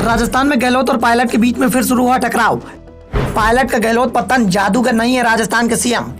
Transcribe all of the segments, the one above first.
राजस्थान में गहलोत और पायलट के बीच में फिर शुरू हुआ टकराव। पायलट का गहलोत पतन जादूगर नहीं है, राजस्थान के सीएम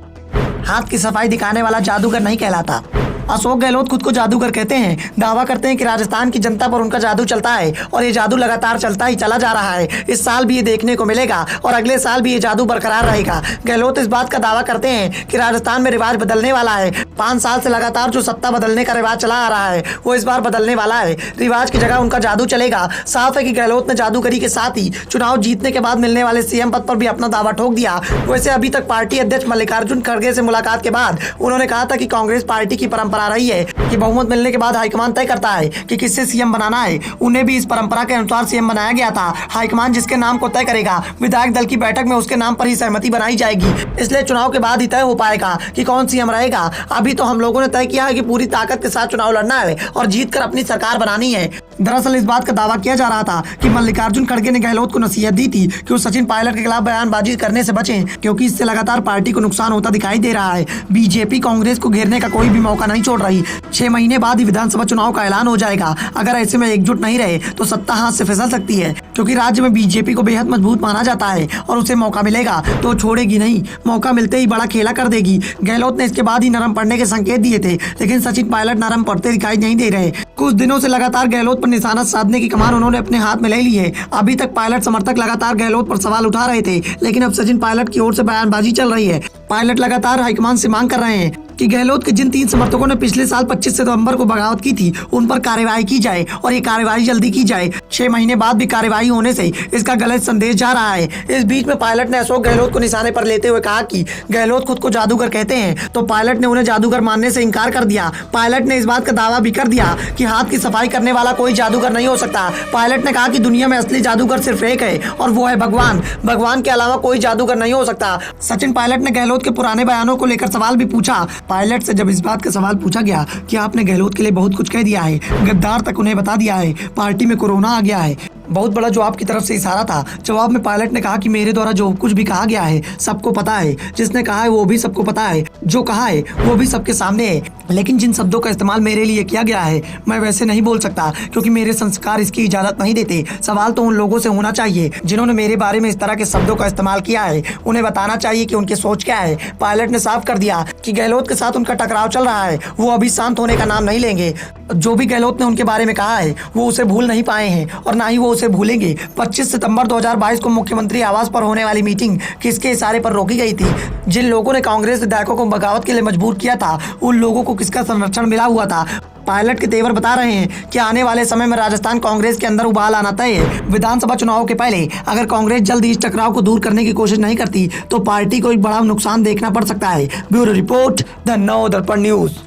हाथ की सफाई दिखाने वाला जादूगर नहीं कहलाता। अशोक गहलोत खुद को जादूगर कहते हैं, दावा करते हैं कि राजस्थान की जनता पर उनका जादू चलता है और ये जादू लगातार चलता ही चला जा रहा है। इस साल भी ये देखने को मिलेगा और अगले साल भी ये जादू बरकरार रहेगा। गहलोत इस बात का दावा करते हैं कि राजस्थान में रिवाज बदलने वाला है। 5 साल से लगातार जो सत्ता बदलने का रिवाज चला आ रहा है वो इस बार बदलने वाला है। रिवाज की जगह उनका जादू चलेगा। साफ है कि गहलोत ने जादूगरी के साथ ही चुनाव जीतने के बाद मिलने वाले सीएम पद पर भी अपना दावा ठोक दिया। वैसे अभी तक पार्टी अध्यक्ष मल्लिकार्जुन खड़गे से मुलाकात के बाद उन्होंने कहा था कि कांग्रेस पार्टी की परंपरा रही है कि बहुमत मिलने के बाद हाईकमान तय करता है कि किससे सीएम बनाना है। उन्हें भी इस परंपरा के अनुसार सीएम बनाया गया था। हाईकमान जिसके नाम को तय करेगा, विधायक दल की बैठक में उसके नाम पर ही सहमति बनाई जाएगी। इसलिए चुनाव के बाद ही तय हो पाएगा कि कौन सीएम रहेगा। अभी तो हम लोगों ने तय किया है कि पूरी ताकत के साथ चुनाव लड़ना है और जीतकर अपनी सरकार बनानी है। दरअसल इस बात का दावा किया जा रहा था कि मल्लिकार्जुन खड़गे ने गहलोत को नसीहत दी थी कि वो सचिन पायलट के खिलाफ बयानबाजी करने से बचें, क्योंकि इससे लगातार पार्टी को नुकसान होता दिखाई दे रहा है। बीजेपी कांग्रेस को घेरने का कोई भी मौका नहीं छोड़ रही। 6 महीने बाद ही विधानसभा चुनाव का ऐलान हो जाएगा। अगर ऐसे में एकजुट नहीं रहे तो सत्ता हाथ से फिसल सकती है, क्योंकि राज्य में बीजेपी को बेहद मजबूत माना जाता है और उसे मौका मिलेगा तो छोड़ेगी नहीं। मौका मिलते ही बड़ा खेला कर देगी। गहलोत ने इसके बाद ही नरम पड़ने के संकेत दिए थे, लेकिन सचिन पायलट नरम पड़ते दिखाई नहीं दे रहे। कुछ दिनों से लगातार गहलोत पर निशाना साधने की कमान उन्होंने अपने हाथ में ले ली है। अभी तक पायलट समर्थक लगातार गहलोत पर सवाल उठा रहे थे, लेकिन अब सचिन पायलट की ओर से बयानबाजी चल रही है। पायलट लगातार हाईकमान से मांग कर रहे हैं कि गहलोत के जिन 3 समर्थकों ने पिछले साल 25 सितंबर को बगावत की थी उन पर कार्रवाई की जाए और ये कार्रवाई जल्दी की जाए। 6 महीने बाद भी कार्रवाई होने से इसका गलत संदेश जा रहा है। इस बीच में पायलट ने अशोक गहलोत को निशाने पर लेते हुए कहा कि गहलोत खुद को जादूगर कहते हैं, तो पायलट ने उन्हें जादूगर मानने से इनकार कर दिया। पायलट ने इस बात का दावा भी कर दिया कि हाथ की सफाई करने वाला कोई जादूगर नहीं हो सकता। पायलट ने कहा कि दुनिया में असली जादूगर सिर्फ एक है और वो है भगवान। भगवान के अलावा कोई जादूगर नहीं हो सकता। सचिन पायलट ने गहलोत के पुराने बयानों को लेकर सवाल भी पूछा। पायलट से जब इस बात का सवाल पूछा गया कि आपने गहलोत के लिए बहुत कुछ कह दिया है, गद्दार तक उन्हें बता दिया है, पार्टी में कोरोना आ गया है, बहुत बड़ा जो आपकी तरफ से इशारा था। जवाब में पायलट ने कहा कि मेरे द्वारा जो कुछ भी कहा गया है सबको पता है, जिसने कहा है वो भी सबको पता है, जो कहा है वो भी सबके सामने है, लेकिन जिन शब्दों का इस्तेमाल मेरे लिए किया गया है मैं वैसे नहीं बोल सकता, क्योंकि मेरे संस्कार इसकी इजाजत नहीं देते। सवाल तो उन लोगों से होना चाहिए जिन्होंने मेरे बारे में इस तरह के शब्दों का इस्तेमाल किया है, उन्हें बताना चाहिए कि उनकी सोच क्या है। पायलट ने साफ कर दिया कि गहलोत के साथ उनका टकराव चल रहा है, वो अभी शांत होने का नाम नहीं लेंगे। जो भी गहलोत ने उनके बारे में कहा है वो उसे भूल नहीं पाए हैं और ना ही वो उसे भूलेंगे। 25 सितंबर 2022 को मुख्यमंत्री आवास पर होने वाली मीटिंग किसके इशारे पर रोकी गई थी? जिन लोगों ने कांग्रेस विधायकों को बगावत के लिए मजबूर किया था उन लोगों को किसका संरक्षण मिला हुआ था? पायलट के तेवर बता रहे हैं कि आने वाले समय में राजस्थान कांग्रेस के अंदर उबाल आना तय है। विधानसभा चुनाव के पहले अगर कांग्रेस जल्द इस टकराव को दूर करने की कोशिश नहीं करती तो पार्टी को एक बड़ा नुकसान देखना पड़ सकता है। ब्यूरो रिपोर्ट, द नव दर्पण न्यूज।